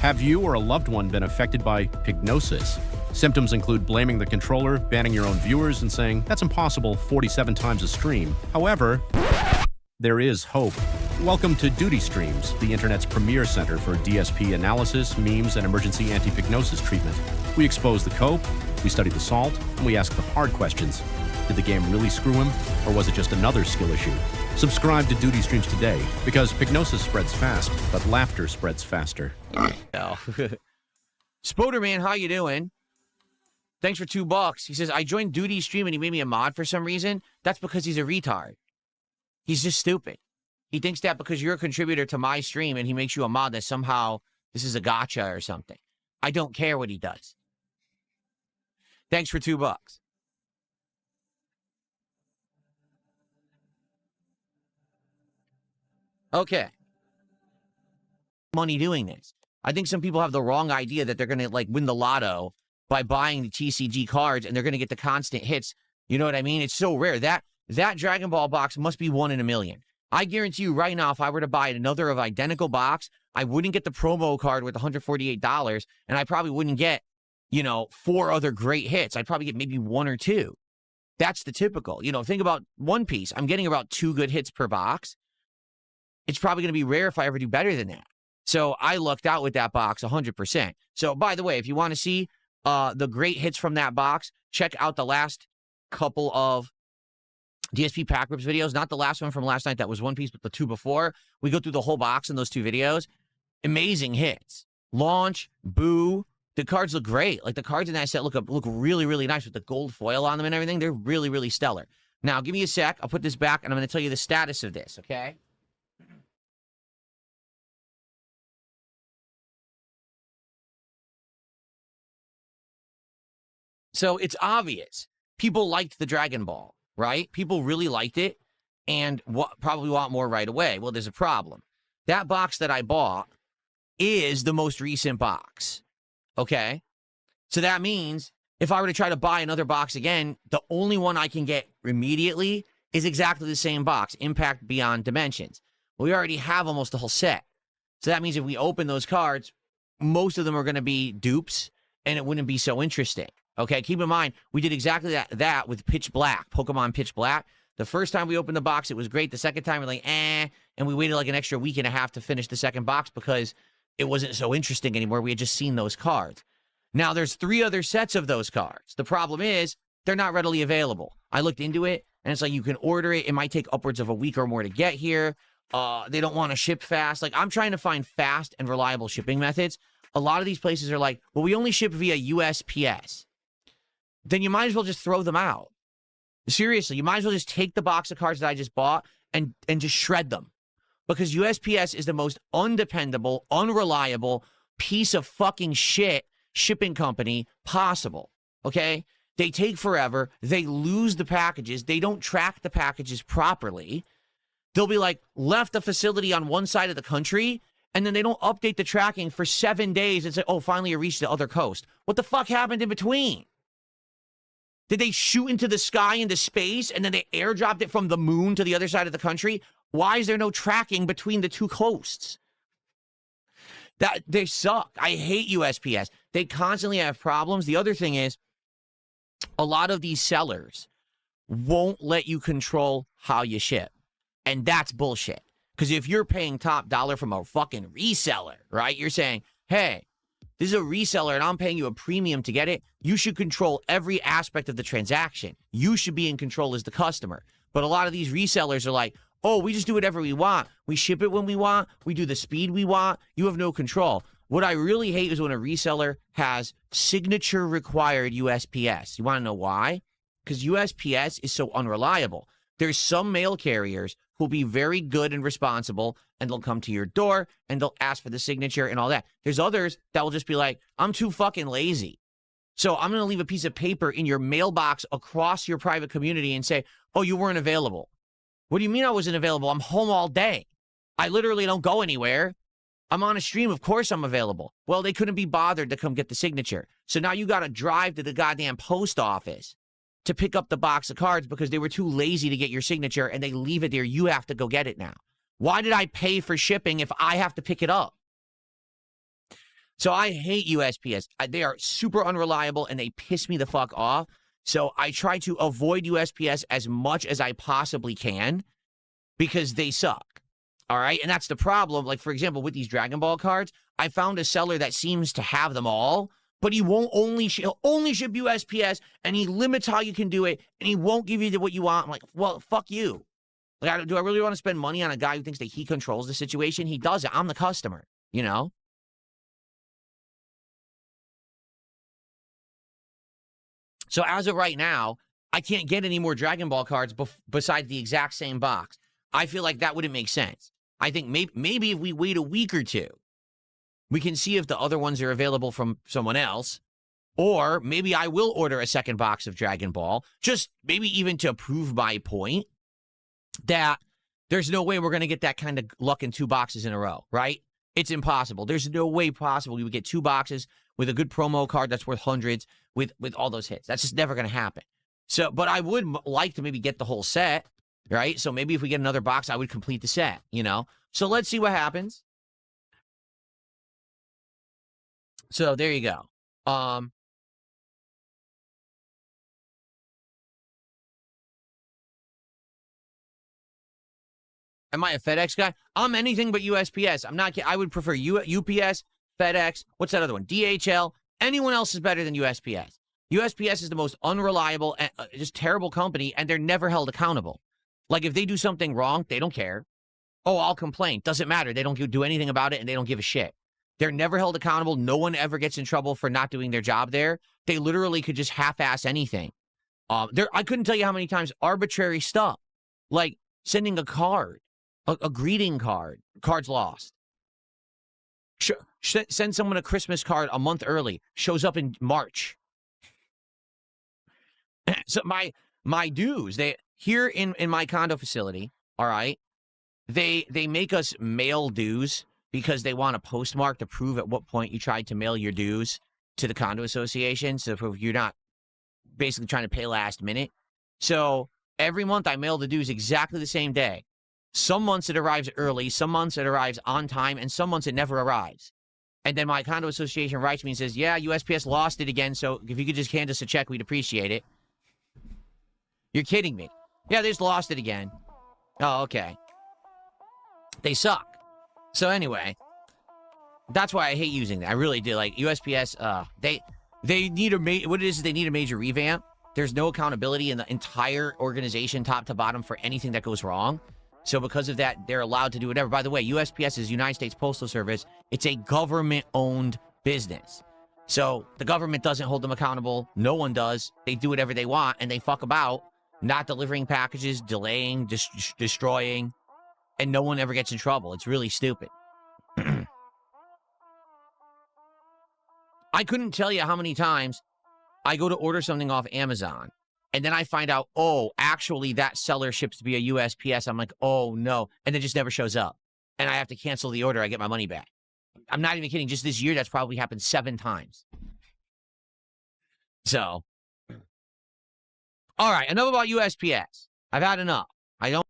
Have you or a loved one been affected by pignosis? Symptoms include blaming the controller, banning your own viewers, and saying, that's impossible 47 times a stream. However, there is hope. Welcome to Duty Streams, the internet's premier center for DSP analysis, memes, and emergency anti-pignosis treatment. We expose the cope, we study the salt, and we ask the hard questions. Did the game really screw him, or was it just another skill issue? Subscribe to Duty Streams today, because pignosis spreads fast, but laughter spreads faster. Oh. SpooderMan, how you doing? Thanks for $2. He says, I joined Duty Stream and he made me a mod for some reason. That's because he's a retard. He's just stupid. He thinks that because you're a contributor to my stream and he makes you a mod that somehow this is a gotcha or something. I don't care what he does. Thanks for $2. Okay. Money doing this. I think some people have the wrong idea that they're going to like win the lotto by buying the TCG cards and they're going to get the constant hits. You know what I mean? It's so rare. That Dragon Ball box must be 1 in a million. I guarantee you right now, if I were to buy another of identical box, I wouldn't get the promo card with $148, and I probably wouldn't get, 4 other great hits. I'd probably get maybe 1 or 2. That's the typical. Think about One Piece. I'm getting about 2 good hits per box. It's probably going to be rare if I ever do better than that. So I lucked out with that box 100%. So, by the way, if you want to see the great hits from that box, check out the last couple of DSP Pack Rips videos. Not the last one from last night. That was One Piece, but the 2 before. We go through the whole box in those 2 videos. Amazing hits. Launch, Boo. The cards look great. Like, the cards in that set look really, really nice with the gold foil on them and everything. They're really, really stellar. Now, give me a sec. I'll put this back, and I'm going to tell you the status of this, okay? So it's obvious. People liked the Dragon Ball, right? People really liked it and probably want more right away. Well, there's a problem. That box that I bought is the most recent box, okay? So that means if I were to try to buy another box again, the only one I can get immediately is exactly the same box, Impact Beyond Dimensions. We already have almost the whole set. So that means if we open those cards, most of them are going to be dupes, and it wouldn't be so interesting. Okay, keep in mind, we did exactly that with Pitch Black, Pokemon Pitch Black. The first time we opened the box, it was great. The second time, we're like, and we waited like an extra week and a half to finish the second box because it wasn't so interesting anymore. We had just seen those cards. Now, there's 3 other sets of those cards. The problem is, they're not readily available. I looked into it, and it's like you can order it. It might take upwards of a week or more to get here. They don't want to ship fast. Like, I'm trying to find fast and reliable shipping methods. A lot of these places are like, well, we only ship via USPS. Then you might as well just throw them out. Seriously, you might as well just take the box of cards that I just bought and just shred them. Because USPS is the most undependable, unreliable piece of fucking shit shipping company possible, okay? They take forever. They lose the packages. They don't track the packages properly. They'll be like, left the facility on one side of the country, and then they don't update the tracking for 7 days and say, oh, finally you reached the other coast. What the fuck happened in between? Did they shoot into the sky, into space, and then they airdropped it from the moon to the other side of the country? Why is there no tracking between the 2 coasts? They suck. I hate USPS. They constantly have problems. The other thing is, a lot of these sellers won't let you control how you ship. And that's bullshit. Because if you're paying top dollar from a fucking reseller, right? You're saying, hey, this is a reseller and I'm paying you a premium to get it. You should control every aspect of the transaction. You should be in control as the customer. But a lot of these resellers are like, oh, we just do whatever we want. We ship it when we want. We do the speed we want. You have no control. What I really hate is when a reseller has signature required USPS. You want to know why? Because USPS is so unreliable. There's some mail carriers who'll be very good and responsible, and they'll come to your door, and they'll ask for the signature and all that. There's others that will just be like, I'm too fucking lazy. So I'm going to leave a piece of paper in your mailbox across your private community and say, oh, you weren't available. What do you mean I wasn't available? I'm home all day. I literally don't go anywhere. I'm on a stream. Of course I'm available. Well, they couldn't be bothered to come get the signature. So now you got to drive to the goddamn post office to pick up the box of cards because they were too lazy to get your signature and they leave it there. You have to go get it now. Why did I pay for shipping if I have to pick it up? So I hate USPS. They are super unreliable and they piss me the fuck off. So I try to avoid USPS as much as I possibly can because they suck. All right. And that's the problem. Like, for example, with these Dragon Ball cards, I found a seller that seems to have them all, but he won't he'll only ship USPS and he limits how you can do it and he won't give you what you want. I'm like, well, fuck you. Like, do I really want to spend money on a guy who thinks that he controls the situation? He doesn't. I'm the customer, you know? So as of right now, I can't get any more Dragon Ball cards besides the exact same box. I feel like that wouldn't make sense. I think maybe if we wait a week or two, we can see if the other ones are available from someone else. Or maybe I will order a second box of Dragon Ball, just maybe even to prove my point that there's no way we're going to get that kind of luck in 2 boxes in a row, right? It's impossible. There's no way possible we would get 2 boxes with a good promo card that's worth hundreds with all those hits. That's just never going to happen. So, but I would like to maybe get the whole set, right? So maybe if we get another box, I would complete the set, you know? So let's see what happens. So there you go. Am I a FedEx guy? I'm anything but USPS. I'm not. I would prefer UPS, FedEx. What's that other one? DHL. Anyone else is better than USPS. USPS is the most unreliable, just terrible company, and they're never held accountable. Like, if they do something wrong, they don't care. Oh, I'll complain. Doesn't matter. They don't do anything about it, and they don't give a shit. They're never held accountable. No one ever gets in trouble for not doing their job there. They literally could just half-ass anything. I couldn't tell you how many times arbitrary stuff, like sending a card, a greeting card, cards lost. Send someone a Christmas card a month early, shows up in March. So my dues, they here in my condo facility, all right, they make us mail dues because they want a postmark to prove at what point you tried to mail your dues to the condo association, so if you're not basically trying to pay last minute. So every month I mail the dues exactly the same day. Some months it arrives early, some months it arrives on time, and some months it never arrives. And then my condo association writes me and says, yeah, USPS lost it again, so if you could just hand us a check, we'd appreciate it. You're kidding me. Yeah, they just lost it again. Oh, okay. They suck. So anyway, that's why I hate using that. I really do. Like, USPS, they need what it is they need a major revamp. There's no accountability in the entire organization, top to bottom, for anything that goes wrong. So because of that, they're allowed to do whatever. By the way, USPS is United States Postal Service. It's a government-owned business. So the government doesn't hold them accountable. No one does. They do whatever they want, and they fuck about, not delivering packages, delaying, destroying, and no one ever gets in trouble. It's really stupid. I couldn't tell you how many times I go to order something off Amazon, and then I find out, oh, actually that seller ships via USPS. I'm like, oh, no. And it just never shows up. And I have to cancel the order. I get my money back. I'm not even kidding. Just this year, that's probably happened 7 times. So, all right, enough about USPS. I've had enough. I don't